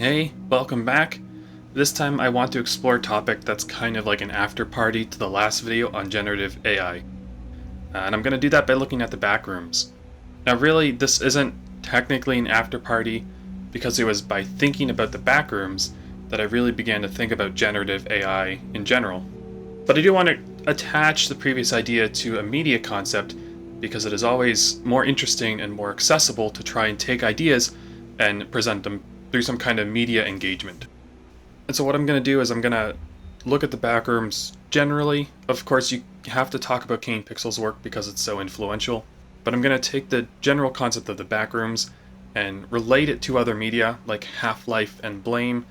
Hey, welcome back. This time I want to explore a topic that's kind of like an after party to the last video on generative AI. And I'm going to do that by looking at the Backrooms. Now really, this isn't technically an after party because it was by thinking about the Backrooms that I really began to think about generative AI in general. But I do want to attach the previous idea to a media concept because it is always more interesting and more accessible to try and take ideas and present them through some kind of media engagement. And so what I'm going to do is I'm going to look at the Backrooms generally. Of course, you have to talk about Kane Pixel's work because it's so influential. But I'm going to take the general concept of the Backrooms and relate it to other media like HλLF and Blame,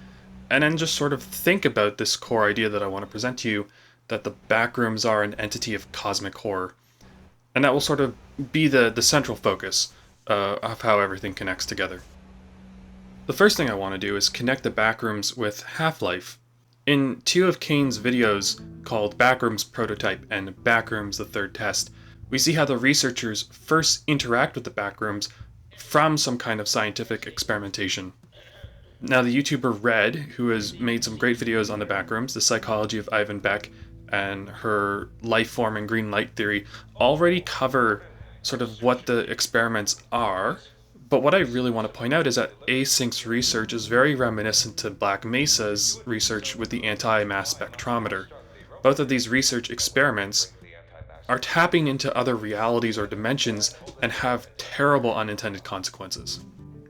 and then just sort of think about this core idea that I want to present to you, that the Backrooms are an entity of cosmic horror. And that will sort of be the central focus of how everything connects together. The first thing I want to do is connect the Backrooms with HλLF. In two of Kane's videos called Backrooms Prototype and Backrooms the Third Test, we see how the researchers first interact with the Backrooms from some kind of scientific experimentation. Now the YouTuber Red, who has made some great videos on the Backrooms, the psychology of Ivan Beck, and her life form and green light theory, already cover sort of what the experiments are. But what I really want to point out is that Async's research is very reminiscent to Black Mesa's research with the anti-mass spectrometer. Both of these research experiments are tapping into other realities or dimensions and have terrible unintended consequences.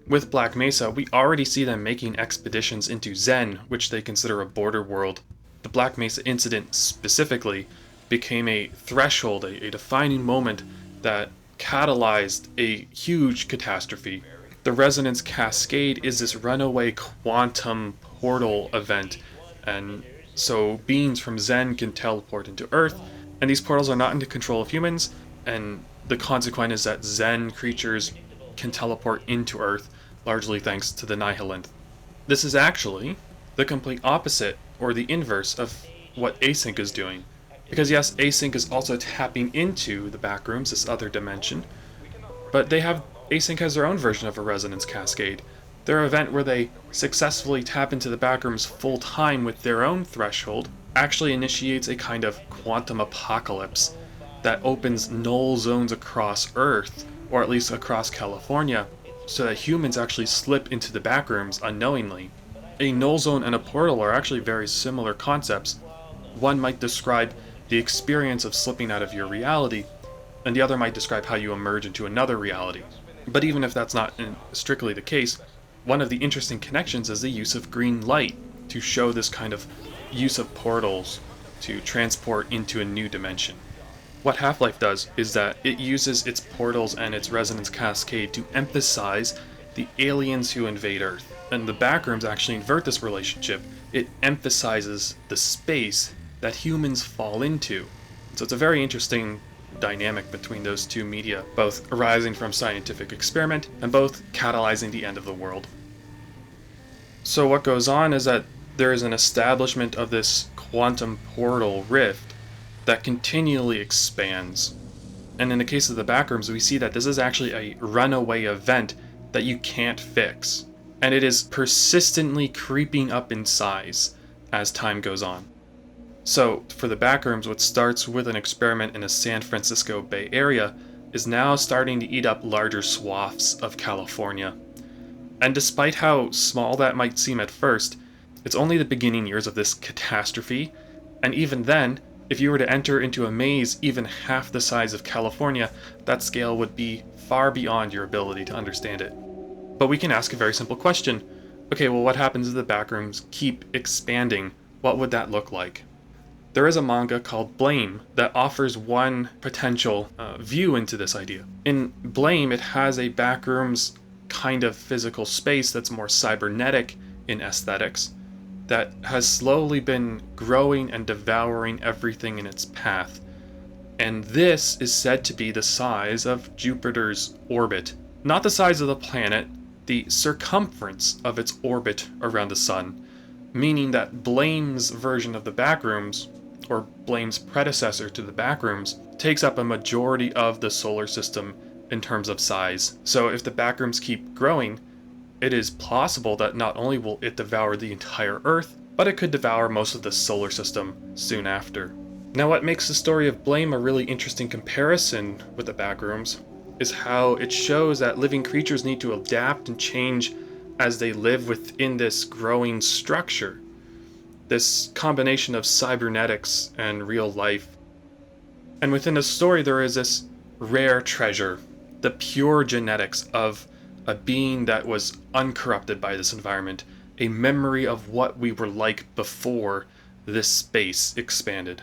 With Black Mesa, we already see them making expeditions into Zen, which they consider a border world. The Black Mesa incident specifically became a threshold, a defining moment that catalyzed a huge catastrophe. The resonance cascade is this runaway quantum portal event, and so beings from Zen can teleport into Earth, and these portals are not in the control of humans, and the consequence is that Zen creatures can teleport into Earth, largely thanks to the Nihilith. This is actually the complete opposite, or the inverse, of what Async is doing. Because yes, Async is also tapping into the Backrooms, this other dimension, but Async has their own version of a resonance cascade. Their event where they successfully tap into the Backrooms full time with their own threshold actually initiates a kind of quantum apocalypse that opens null zones across Earth, or at least across California, so that humans actually slip into the Backrooms unknowingly. A null zone and a portal are actually very similar concepts. One might describe the experience of slipping out of your reality, and the other might describe how you emerge into another reality. But even if that's not strictly the case, one of the interesting connections is the use of green light to show this kind of use of portals to transport into a new dimension. What HλLF does is that it uses its portals and its resonance cascade to emphasize the aliens who invade Earth. And the Backrooms actually invert this relationship. It emphasizes the space that humans fall into. So it's a very interesting dynamic between those two media, both arising from scientific experiment and both catalyzing the end of the world. So what goes on is that there is an establishment of this quantum portal rift that continually expands. And in the case of the Backrooms, we see that this is actually a runaway event that you can't fix. And it is persistently creeping up in size as time goes on. So, for the Backrooms, what starts with an experiment in the San Francisco Bay Area is now starting to eat up larger swaths of California. And despite how small that might seem at first, it's only the beginning years of this catastrophe, and even then, if you were to enter into a maze even half the size of California, that scale would be far beyond your ability to understand it. But we can ask a very simple question. Okay, well, what happens if the Backrooms keep expanding? What would that look like? There is a manga called Blame that offers one potential view into this idea. In Blame, it has a Backrooms kind of physical space that's more cybernetic in aesthetics, that has slowly been growing and devouring everything in its path. And this is said to be the size of Jupiter's orbit. Not the size of the planet, the circumference of its orbit around the sun, meaning that Blame's version of the Backrooms, or Blame's predecessor to the Backrooms, takes up a majority of the solar system in terms of size. So if the Backrooms keep growing, it is plausible that not only will it devour the entire Earth, but it could devour most of the solar system soon after. Now, what makes the story of Blame a really interesting comparison with the Backrooms is how it shows that living creatures need to adapt and change as they live within this growing structure, this combination of cybernetics and real life. And within the story, there is this rare treasure, the pure genetics of a being that was uncorrupted by this environment, a memory of what we were like before this space expanded.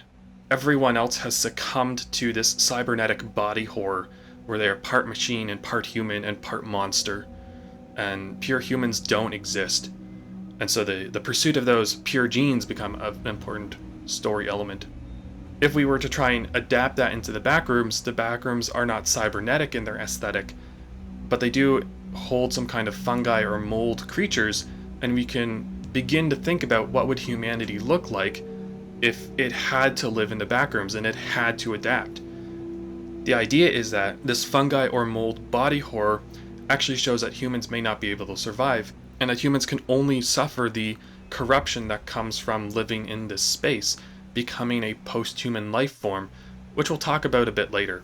Everyone else has succumbed to this cybernetic body horror, where they are part machine and part human and part monster, and pure humans don't exist. And so the pursuit of those pure genes become an important story element. If we were to try and adapt that into the Backrooms are not cybernetic in their aesthetic, but they do hold some kind of fungi or mold creatures, and we can begin to think about what would humanity look like if it had to live in the Backrooms and it had to adapt. The idea is that this fungi or mold body horror actually shows that humans may not be able to survive, and that humans can only suffer the corruption that comes from living in this space, becoming a post-human life form, which we'll talk about a bit later.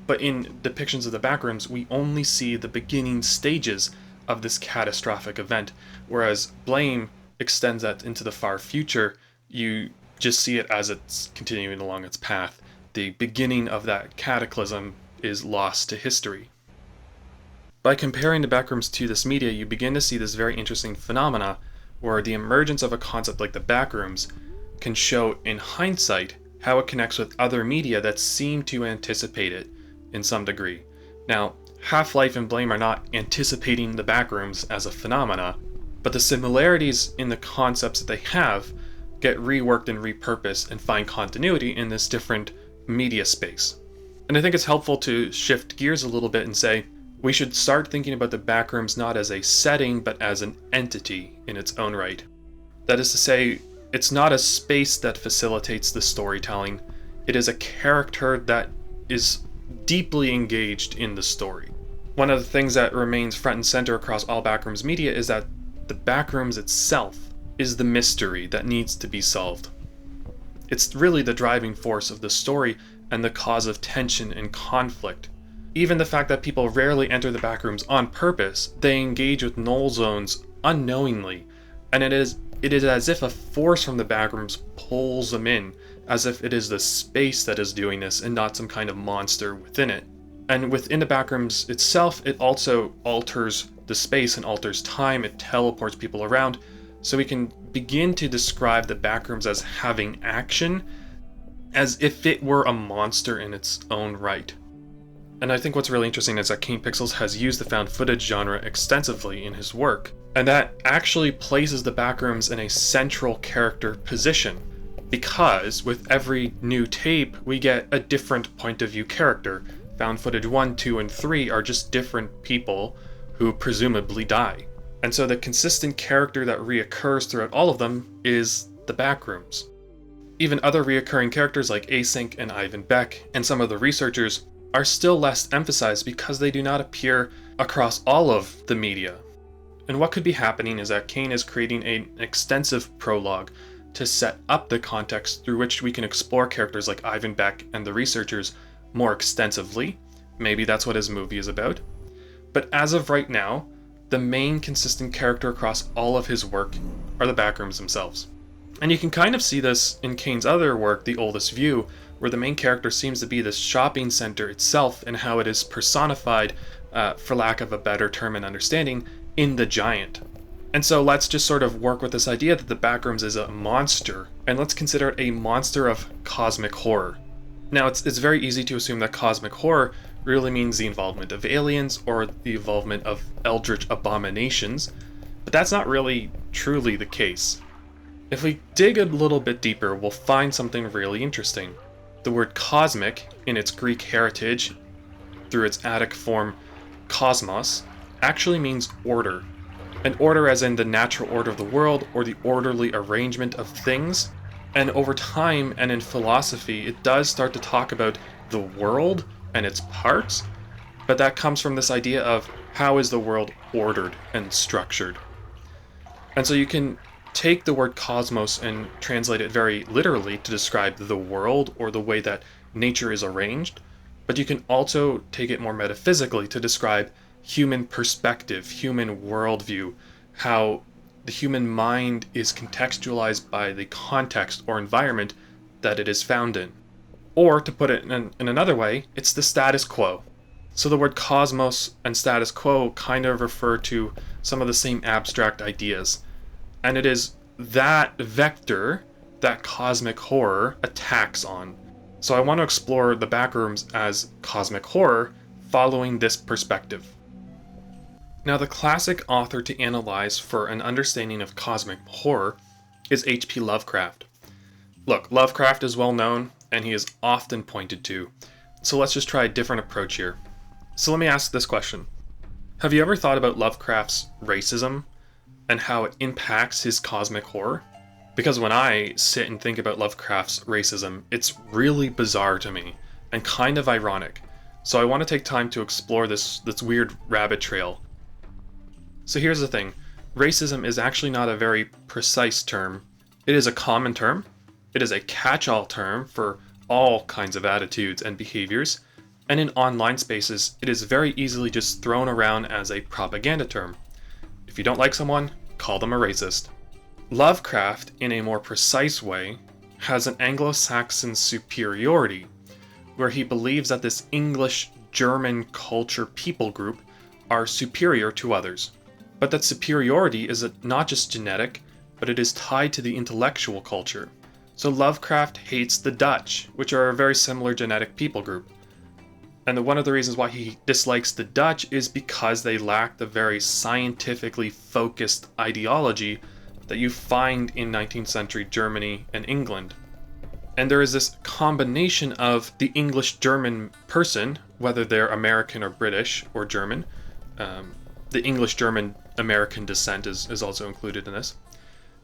But in depictions of the Backrooms, we only see the beginning stages of this catastrophic event, whereas Blame extends that into the far future. You just see it as it's continuing along its path. The beginning of that cataclysm is lost to history. By comparing the Backrooms to this media, you begin to see this very interesting phenomena where the emergence of a concept like the Backrooms can show in hindsight how it connects with other media that seem to anticipate it in some degree. Now, Half-Life and Blame are not anticipating the Backrooms as a phenomena, but the similarities in the concepts that they have get reworked and repurposed and find continuity in this different media space. And I think it's helpful to shift gears a little bit and say, we should start thinking about the Backrooms not as a setting, but as an entity in its own right. That is to say, it's not a space that facilitates the storytelling, it is a character that is deeply engaged in the story. One of the things that remains front and center across all Backrooms media is that the Backrooms itself is the mystery that needs to be solved. It's really the driving force of the story and the cause of tension and conflict. Even the fact that people rarely enter the Backrooms on purpose, they engage with null zones unknowingly, and it is as if a force from the Backrooms pulls them in, as if it is the space that is doing this and not some kind of monster within it. And within the Backrooms itself, it also alters the space and alters time, it teleports people around, so we can begin to describe the Backrooms as having action, as if it were a monster in its own right. And I think what's really interesting is that Kane Pixels has used the found footage genre extensively in his work, and that actually places the Backrooms in a central character position, because with every new tape we get a different point of view character. Found footage 1, 2, and 3 are just different people who presumably die. And so the consistent character that reoccurs throughout all of them is the Backrooms. Even other reoccurring characters like Async and Ivan Beck and some of the researchers are still less emphasized because they do not appear across all of the media. And what could be happening is that Kane is creating an extensive prologue to set up the context through which we can explore characters like Ivan Beck and the researchers more extensively. Maybe that's what his movie is about. But as of right now, the main consistent character across all of his work are the Backrooms themselves. And you can kind of see this in Kane's other work, The Oldest View, where the main character seems to be the shopping center itself and how it is personified, for lack of a better term and understanding, in The Giant. And so let's just sort of work with this idea that the Backrooms is a monster, and let's consider it a monster of cosmic horror. Now, it's very easy to assume that cosmic horror really means the involvement of aliens or the involvement of eldritch abominations, but that's not really truly the case. If we dig a little bit deeper, we'll find something really interesting. The word cosmic, in its Greek heritage, through its Attic form kosmos, actually means order. An order as in the natural order of the world or the orderly arrangement of things. And over time and in philosophy, it does start to talk about the world and its parts, but that comes from this idea of how is the world ordered and structured. And so you can take the word cosmos and translate it very literally to describe the world or the way that nature is arranged, but you can also take it more metaphysically to describe human perspective, human worldview, how the human mind is contextualized by the context or environment that it is found in. Or, to put it in another way, it's the status quo. So the word cosmos and status quo kind of refer to some of the same abstract ideas. And it is that vector that cosmic horror attacks on. So I want to explore the Backrooms as cosmic horror following this perspective. Now, the classic author to analyze for an understanding of cosmic horror is H.P. Lovecraft. Look, Lovecraft is well known, and he is often pointed to. So let's just try a different approach here. So let me ask this question. Have you ever thought about Lovecraft's racism and how it impacts his cosmic horror? Because when I sit and think about Lovecraft's racism, it's really bizarre to me and kind of ironic. So I want to take time to explore this weird rabbit trail. So here's the thing. Racism is actually not a very precise term. It is a common term. It is a catch-all term for all kinds of attitudes and behaviors. And in online spaces, it is very easily just thrown around as a propaganda term. If you don't like someone, call them a racist. Lovecraft, in a more precise way, has an Anglo-Saxon superiority, where he believes that this English-German culture people group are superior to others. But that superiority is not just genetic, but it is tied to the intellectual culture. So Lovecraft hates the Dutch, which are a very similar genetic people group. And one of the reasons why he dislikes the Dutch is because they lack the very scientifically focused ideology that you find in 19th century Germany and England. And there is this combination of the English-German person, whether they're American or British or German. The English-German-American descent is also included in this.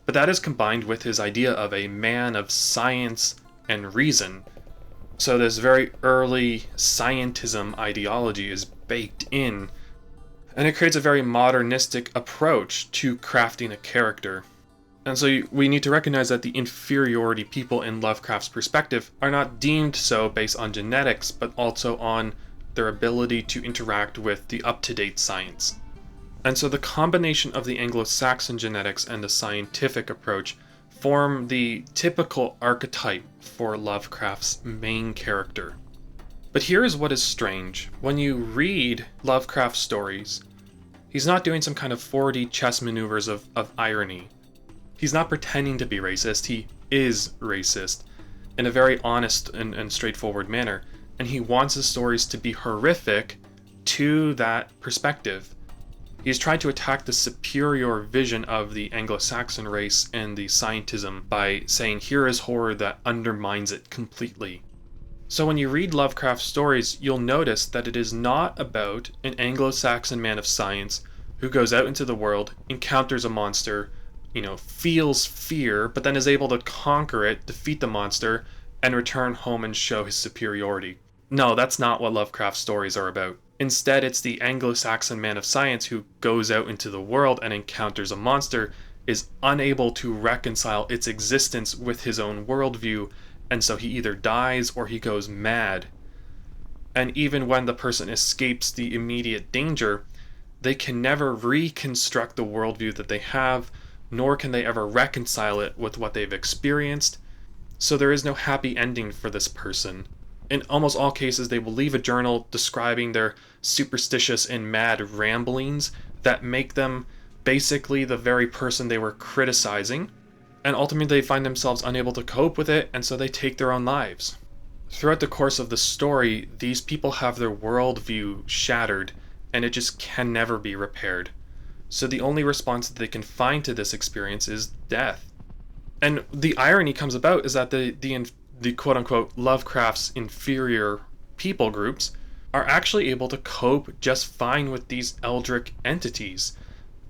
But that is combined with his idea of a man of science and reason. So this very early scientism ideology is baked in, and it creates a very modernistic approach to crafting a character. And so we need to recognize that the inferiority people in Lovecraft's perspective are not deemed so based on genetics, but also on their ability to interact with the up-to-date science. And so the combination of the Anglo-Saxon genetics and the scientific approach form the typical archetype for Lovecraft's main character. But here is what is strange. When you read Lovecraft stories, he's not doing some kind of 4D chess maneuvers of irony. He's not pretending to be racist, he is racist in a very honest and straightforward manner. And he wants his stories to be horrific to that perspective. He's trying to attack the superior vision of the Anglo-Saxon race and the scientism by saying here is horror that undermines it completely. So when you read Lovecraft's stories, you'll notice that it is not about an Anglo-Saxon man of science who goes out into the world, encounters a monster, feels fear, but then is able to conquer it, defeat the monster, and return home and show his superiority. No, that's not what Lovecraft's stories are about. Instead, it's the Anglo-Saxon man of science who goes out into the world and encounters a monster, is unable to reconcile its existence with his own worldview, and so he either dies or he goes mad. And even when the person escapes the immediate danger, they can never reconstruct the worldview that they have, nor can they ever reconcile it with what they've experienced. So there is no happy ending for this person. In almost all cases, they will leave a journal describing their superstitious and mad ramblings that make them basically the very person they were criticizing, and ultimately they find themselves unable to cope with it, and so they take their own lives. Throughout the course of the story, these people have their worldview shattered, and it just can never be repaired. So the only response that they can find to this experience is death. And the irony comes about is that the quote-unquote Lovecraft's inferior people groups are actually able to cope just fine with these eldritch entities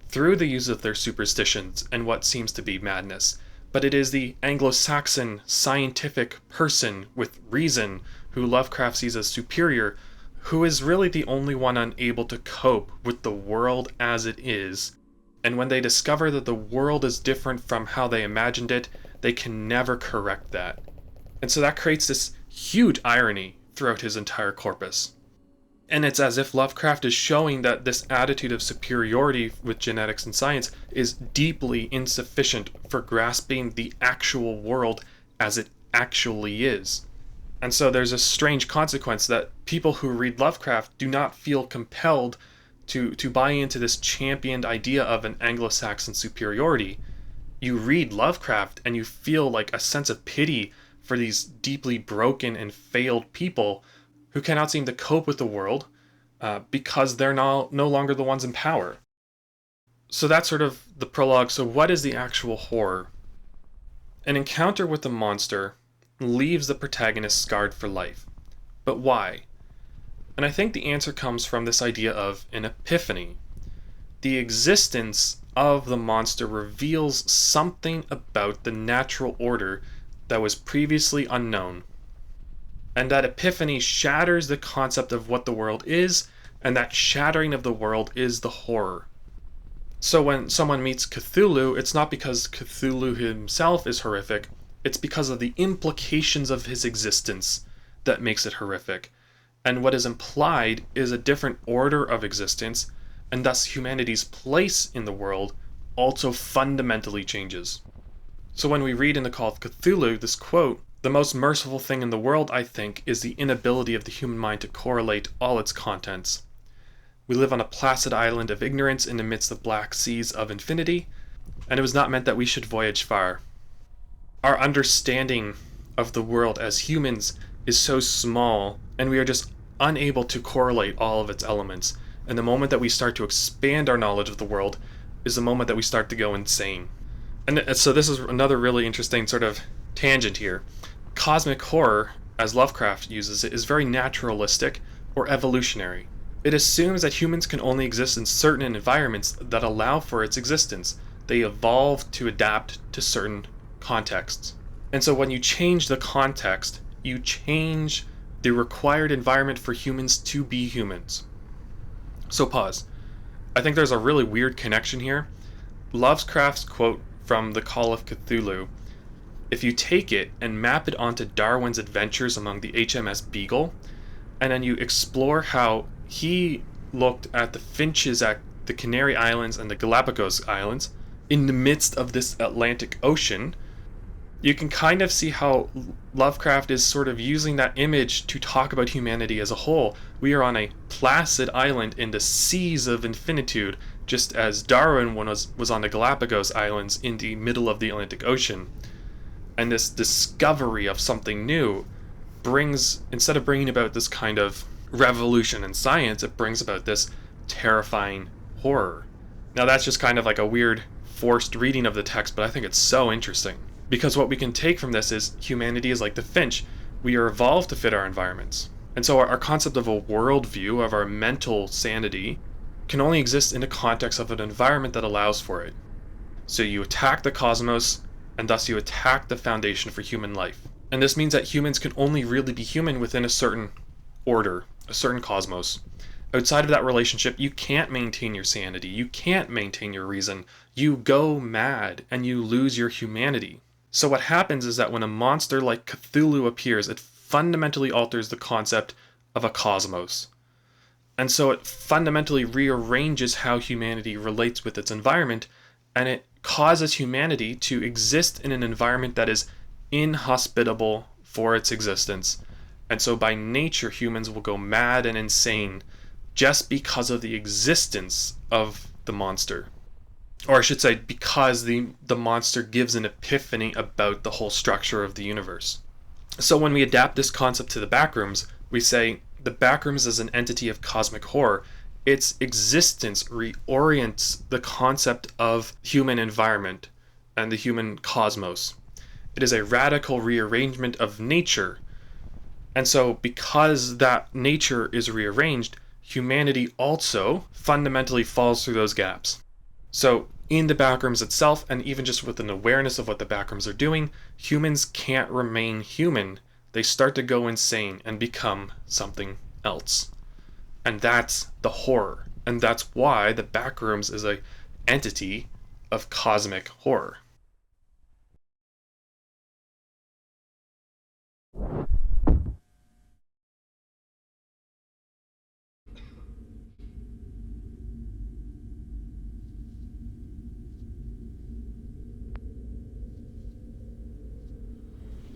through the use of their superstitions and what seems to be madness. But it is the Anglo-Saxon scientific person with reason who Lovecraft sees as superior who is really the only one unable to cope with the world as it is. And when they discover that the world is different from how they imagined it, they can never correct that. And so that creates this huge irony throughout his entire corpus. And it's as if Lovecraft is showing that this attitude of superiority with genetics and science is deeply insufficient for grasping the actual world as it actually is. And so there's a strange consequence that people who read Lovecraft do not feel compelled to buy into this championed idea of an Anglo-Saxon superiority. You read Lovecraft and you feel like a sense of pity for these deeply broken and failed people who cannot seem to cope with the world because they're no longer the ones in power. So that's sort of the prologue. So what is the actual horror? An encounter with the monster leaves the protagonist scarred for life. But why? And I think the answer comes from this idea of an epiphany. The existence of the monster reveals something about the natural order that was previously unknown. And that epiphany shatters the concept of what the world is, and that shattering of the world is the horror. So when someone meets Cthulhu, it's not because Cthulhu himself is horrific, it's because of the implications of his existence that makes it horrific. And what is implied is a different order of existence, and thus humanity's place in the world also fundamentally changes. So when we read in the Call of Cthulhu this quote, "The most merciful thing in the world, I think, is the inability of the human mind to correlate all its contents. We live on a placid island of ignorance in the midst of black seas of infinity, and it was not meant that we should voyage far." Our understanding of the world as humans is so small, and we are just unable to correlate all of its elements. And the moment that we start to expand our knowledge of the world is the moment that we start to go insane. And so this is another really interesting sort of tangent here. Cosmic horror, as Lovecraft uses it, is very naturalistic or evolutionary. It assumes that humans can only exist in certain environments that allow for its existence. They evolve to adapt to certain contexts. And so when you change the context, you change the required environment for humans to be humans. So pause. I think there's a really weird connection here. Lovecraft's quote from the Call of Cthulhu, if you take it and map it onto Darwin's adventures among the HMS Beagle, and then you explore how he looked at the finches at the Canary Islands and the Galapagos Islands in the midst of this Atlantic Ocean, you can kind of see how Lovecraft is sort of using that image to talk about humanity as a whole. We are on a placid island in the seas of infinitude, just as Darwin was on the Galapagos Islands in the middle of the Atlantic Ocean. And this discovery of something new brings, instead of bringing about this kind of revolution in science, it brings about this terrifying horror. Now that's just kind of like a weird forced reading of the text, but I think it's so interesting. Because what we can take from this is humanity is like the finch. We are evolved to fit our environments. And so our concept of a worldview, of our mental sanity, can only exist in the context of an environment that allows for it. So you attack the cosmos, and thus you attack the foundation for human life. And this means that humans can only really be human within a certain order, a certain cosmos. Outside of that relationship, you can't maintain your sanity, you can't maintain your reason. You go mad, and you lose your humanity. So what happens is that when a monster like Cthulhu appears, it fundamentally alters the concept of a cosmos. And so it fundamentally rearranges how humanity relates with its environment, and it causes humanity to exist in an environment that is inhospitable for its existence. And so by nature, humans will go mad and insane just because of the existence of the monster. Or I should say, because the monster gives an epiphany about the whole structure of the universe. So when we adapt this concept to the Backrooms, we say the Backrooms is an entity of cosmic horror. Its existence reorients the concept of human environment and the human cosmos. It is a radical rearrangement of nature. And so because that nature is rearranged, humanity also fundamentally falls through those gaps. So in the Backrooms itself, and even just with an awareness of what the Backrooms are doing, humans can't remain human. They start to go insane and become something else. And that's the horror. And that's why the Backrooms is a entity of cosmic horror.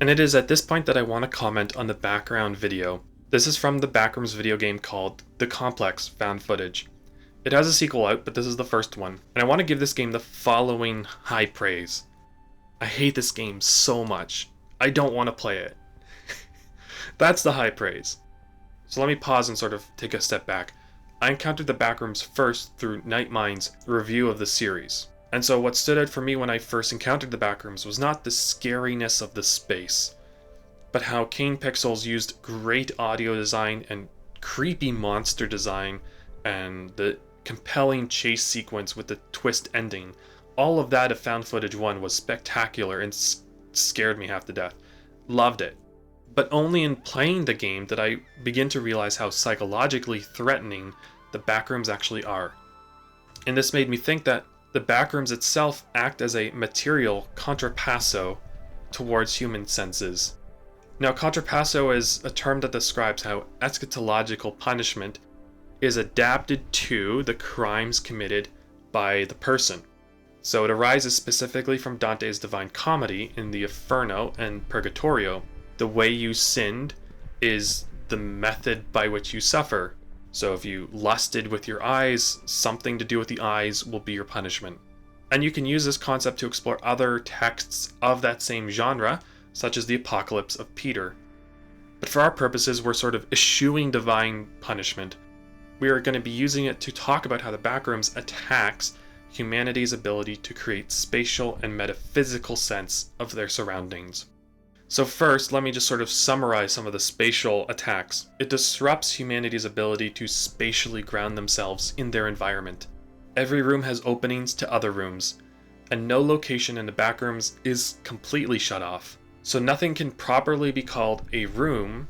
And it is at this point that I want to comment on the background video. This is from the Backrooms video game called The Complex Found Footage. It has a sequel out, but this is the first one. And I want to give this game the following high praise. I hate this game so much. I don't want to play it. That's the high praise. So let me pause and sort of take a step back. I encountered the Backrooms first through Nightmind's review of the series. And so what stood out for me when I first encountered the Backrooms was not the scariness of the space, but how Kane Pixels used great audio design and creepy monster design and the compelling chase sequence with the twist ending. All of that of Found Footage 1 was spectacular and scared me half to death. Loved it. But only in playing the game did I begin to realize how psychologically threatening the Backrooms actually are. And this made me think that the Backrooms itself act as a material contrapasso towards human senses. Now, contrapasso is a term that describes how eschatological punishment is adapted to the crimes committed by the person. So it arises specifically from Dante's Divine Comedy in the Inferno and Purgatorio. The way you sinned is the method by which you suffer. So if you lusted with your eyes, something to do with the eyes will be your punishment. And you can use this concept to explore other texts of that same genre, such as the Apocalypse of Peter. But for our purposes, we're sort of eschewing divine punishment. We are going to be using it to talk about how the Backrooms attacks humanity's ability to create spatial and metaphysical sense of their surroundings. So first, let me just sort of summarize some of the spatial attacks. It disrupts humanity's ability to spatially ground themselves in their environment. Every room has openings to other rooms, and no location in the Backrooms is completely shut off. So nothing can properly be called a room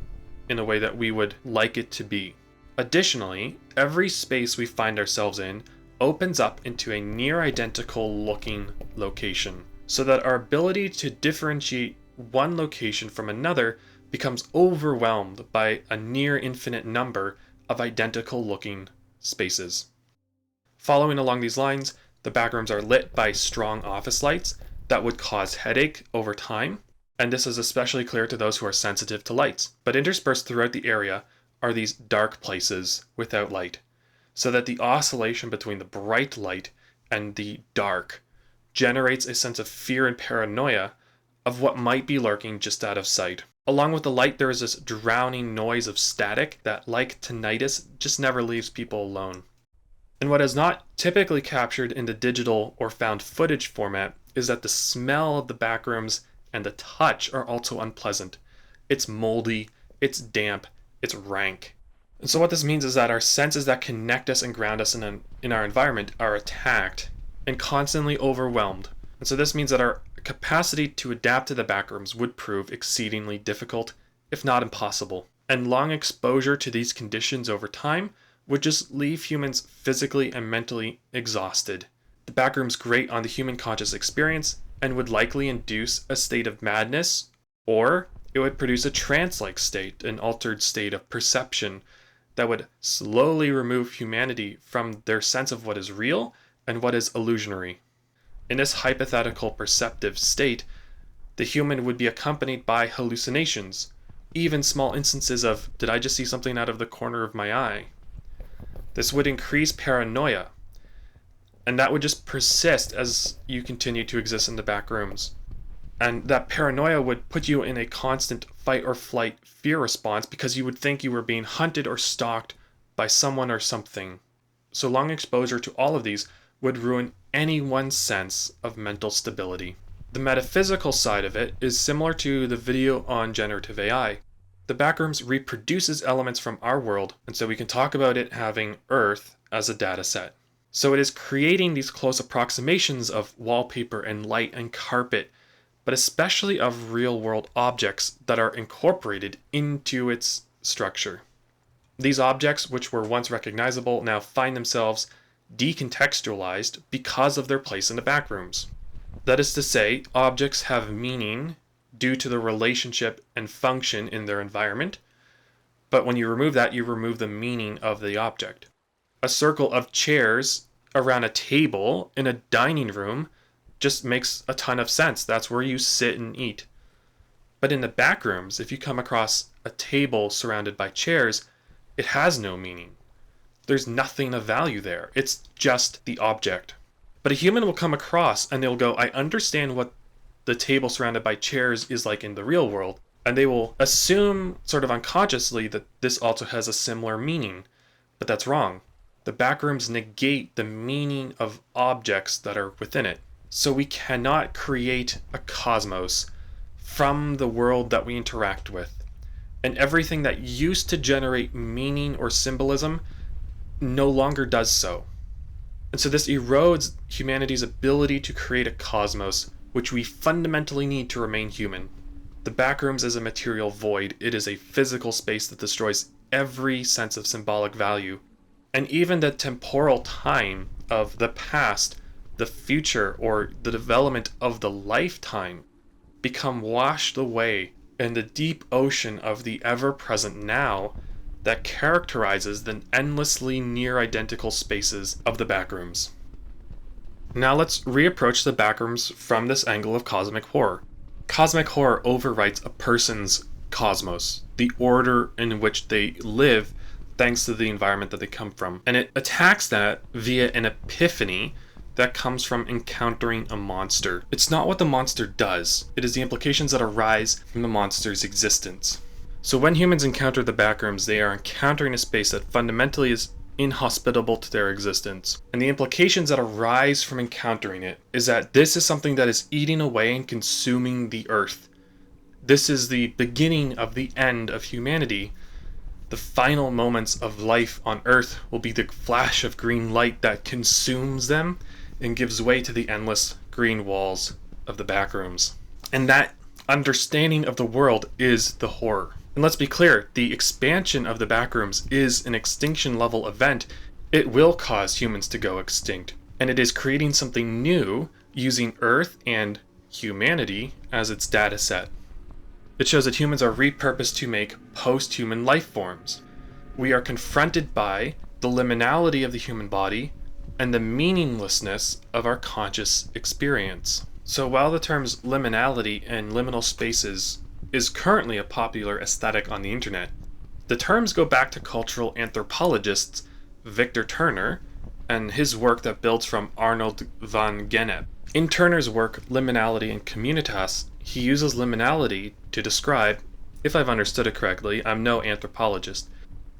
in a way that we would like it to be. Additionally, every space we find ourselves in opens up into a near identical looking location, so that our ability to differentiate one location from another becomes overwhelmed by a near infinite number of identical looking spaces. Following along these lines, the Backrooms are lit by strong office lights that would cause headache over time, and this is especially clear to those who are sensitive to lights. But interspersed throughout the area are these dark places without light, so that the oscillation between the bright light and the dark generates a sense of fear and paranoia of what might be lurking just out of sight. Along with the light, there is this drowning noise of static that, like tinnitus, just never leaves people alone. And what is not typically captured in the digital or found footage format is that the smell of the Backrooms and the touch are also unpleasant. It's moldy, it's damp, it's rank. And so what this means is that our senses that connect us and ground us in our environment are attacked and constantly overwhelmed. And so this means that our capacity to adapt to the Backrooms would prove exceedingly difficult, if not impossible. And long exposure to these conditions over time would just leave humans physically and mentally exhausted. The Backrooms grate on the human conscious experience and would likely induce a state of madness, or it would produce a trance-like state, an altered state of perception that would slowly remove humanity from their sense of what is real and what is illusionary. In this hypothetical perceptive state, the human would be accompanied by hallucinations, even small instances of, did I just see something out of the corner of my eye? This would increase paranoia, and that would just persist as you continue to exist in the Backrooms. And that paranoia would put you in a constant fight or flight fear response because you would think you were being hunted or stalked by someone or something. So long exposure to all of these would ruin anyone's sense of mental stability. The metaphysical side of it is similar to the video on generative AI. The Backrooms reproduces elements from our world, and so we can talk about it having Earth as a data set. So it is creating these close approximations of wallpaper and light and carpet, but especially of real-world objects that are incorporated into its structure. These objects, which were once recognizable, now find themselves decontextualized because of their place in the backrooms. That is to say, objects have meaning due to the relationship and function in their environment, but when you remove that, you remove the meaning of the object. A circle of chairs around a table in a dining room just makes a ton of sense. That's where you sit and eat. But in the backrooms, if you come across a table surrounded by chairs, it has no meaning. There's nothing of value there. It's just the object. But a human will come across and they'll go, I understand what the table surrounded by chairs is like in the real world. And they will assume, sort of unconsciously, that this also has a similar meaning. But that's wrong. The backrooms negate the meaning of objects that are within it. So we cannot create a cosmos from the world that we interact with. And everything that used to generate meaning or symbolism no longer does so. And so this erodes humanity's ability to create a cosmos, which we fundamentally need to remain human. The backrooms is a material void. It is a physical space that destroys every sense of symbolic value. And even the temporal time of the past, the future, or the development of the lifetime become washed away in the deep ocean of the ever-present now that characterizes the endlessly near-identical spaces of the backrooms. Now let's reapproach the backrooms from this angle of cosmic horror. Cosmic horror overwrites a person's cosmos, the order in which they live thanks to the environment that they come from. And it attacks that via an epiphany that comes from encountering a monster. It's not what the monster does, it is the implications that arise from the monster's existence. So when humans encounter the backrooms, they are encountering a space that fundamentally is inhospitable to their existence. And the implications that arise from encountering it is that this is something that is eating away and consuming the earth. This is the beginning of the end of humanity. The final moments of life on earth will be the flash of green light that consumes them and gives way to the endless green walls of the backrooms. And that understanding of the world is the horror. And let's be clear, the expansion of the backrooms is an extinction level event. It will cause humans to go extinct. And it is creating something new using Earth and humanity as its data set. It shows that humans are repurposed to make post-human life forms. We are confronted by the liminality of the human body and the meaninglessness of our conscious experience. So while the terms liminality and liminal spaces is currently a popular aesthetic on the internet, the terms go back to cultural anthropologists Victor Turner and his work that builds from Arnold van Gennep. In Turner's work, Liminality and Communitas, he uses liminality to describe, if I've understood it correctly, I'm no anthropologist,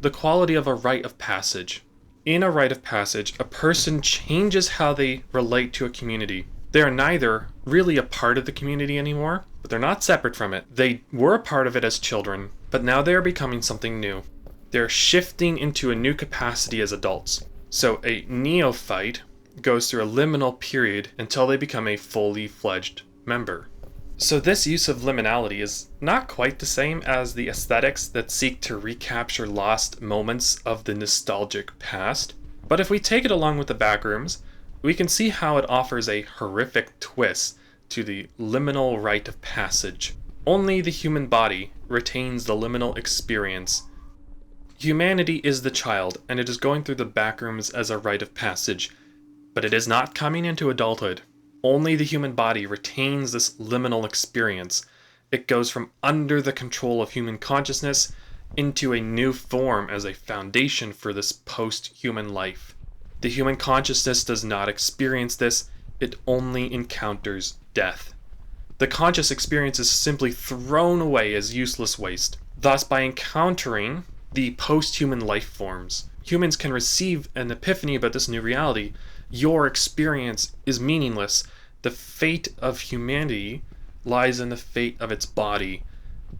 the quality of a rite of passage. In a rite of passage, a person changes how they relate to a community. They are neither really a part of the community anymore, but they're not separate from it. They were a part of it as children, but now they are becoming something new. They're shifting into a new capacity as adults. So a neophyte goes through a liminal period until they become a fully fledged member. So this use of liminality is not quite the same as the aesthetics that seek to recapture lost moments of the nostalgic past. But if we take it along with the backrooms, we can see how it offers a horrific twist to the liminal rite of passage. Only the human body retains the liminal experience. Humanity is the child, and it is going through the backrooms as a rite of passage, but it is not coming into adulthood. Only the human body retains this liminal experience. It goes from under the control of human consciousness into a new form as a foundation for this post-human life. The human consciousness does not experience this, it only encounters death. The conscious experience is simply thrown away as useless waste. Thus, by encountering the post-human life forms, humans can receive an epiphany about this new reality. Your experience is meaningless. The fate of humanity lies in the fate of its body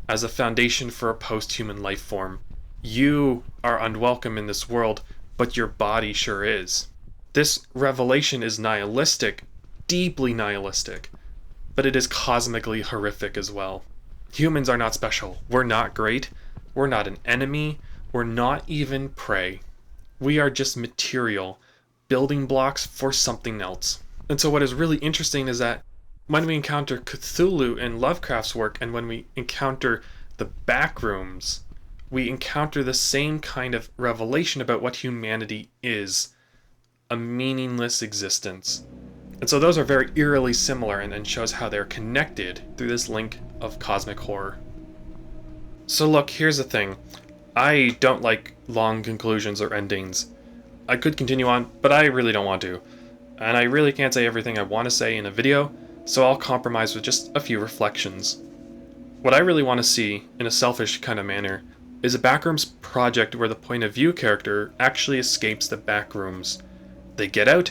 as a foundation for a post-human life form. You are unwelcome in this world, but your body sure is. This revelation is nihilistic, deeply nihilistic, but it is cosmically horrific as well. Humans are not special. We're not great. We're not an enemy. We're not even prey. We are just material, building blocks for something else. And so what is really interesting is that when we encounter Cthulhu in Lovecraft's work, and when we encounter the Backrooms, we encounter the same kind of revelation about what humanity is, a meaningless existence. And so those are very eerily similar, and shows how they're connected through this link of cosmic horror. So look, here's the thing. I don't like long conclusions or endings. I could continue on, but I really don't want to. And I really can't say everything I want to say in a video, so I'll compromise with just a few reflections. What I really want to see, in a selfish kind of manner, is a Backrooms project where the point of view character actually escapes the Backrooms. They get out,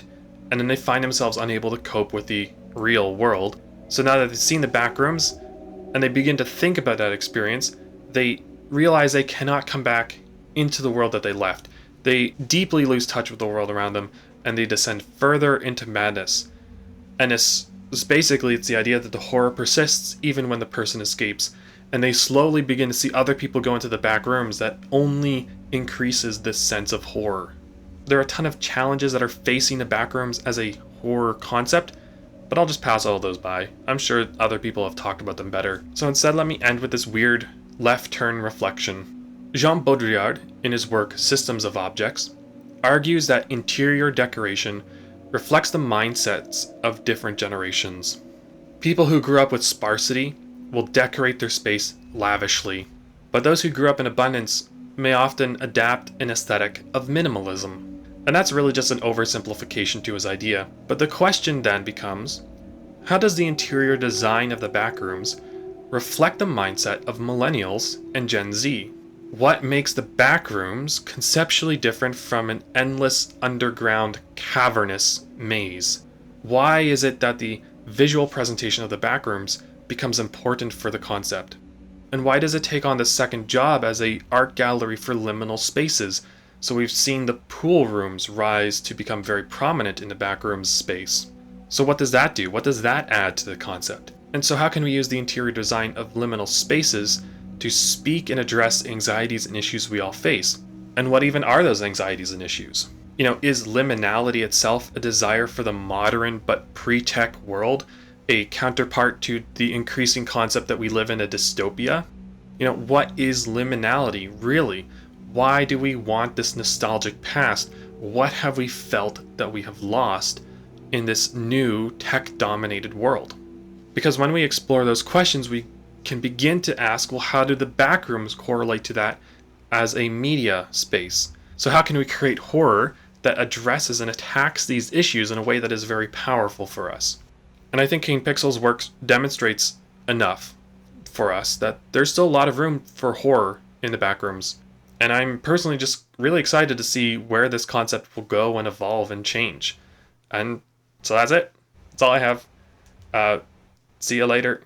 and then they find themselves unable to cope with the real world. So now that they've seen the Backrooms, and they begin to think about that experience, they realize they cannot come back into the world that they left. They deeply lose touch with the world around them, and they descend further into madness. And it's basically the idea that the horror persists even when the person escapes, and they slowly begin to see other people go into the back rooms. That only increases this sense of horror. There are a ton of challenges that are facing the Backrooms as a horror concept, but I'll just pass all of those by. I'm sure other people have talked about them better. So instead, let me end with this weird left turn reflection. Jean Baudrillard, in his work Systems of Objects, argues that interior decoration reflects the mindsets of different generations. People who grew up with sparsity will decorate their space lavishly, but those who grew up in abundance may often adapt an aesthetic of minimalism. And that's really just an oversimplification to his idea. But the question then becomes, how does the interior design of the Backrooms reflect the mindset of millennials and Gen Z? What makes the Backrooms conceptually different from an endless underground cavernous maze? Why is it that the visual presentation of the Backrooms becomes important for the concept? And why does it take on the second job as an art gallery for liminal spaces? So we've seen the pool rooms rise to become very prominent in the Backrooms space. So what does that do? What does that add to the concept? And so how can we use the interior design of liminal spaces to speak and address anxieties and issues we all face? And what even are those anxieties and issues? Is liminality itself a desire for the modern but pre-tech world, a counterpart to the increasing concept that we live in a dystopia? What is liminality really? Why do we want this nostalgic past? What have we felt that we have lost in this new tech-dominated world? Because when we explore those questions, we can begin to ask, well, how do the Backrooms correlate to that as a media space? So how can we create horror that addresses and attacks these issues in a way that is very powerful for us? And I think King Pixel's work demonstrates enough for us that there's still a lot of room for horror in the Backrooms. And I'm personally just really excited to see where this concept will go and evolve and change. And so that's it. That's all I have. See you later.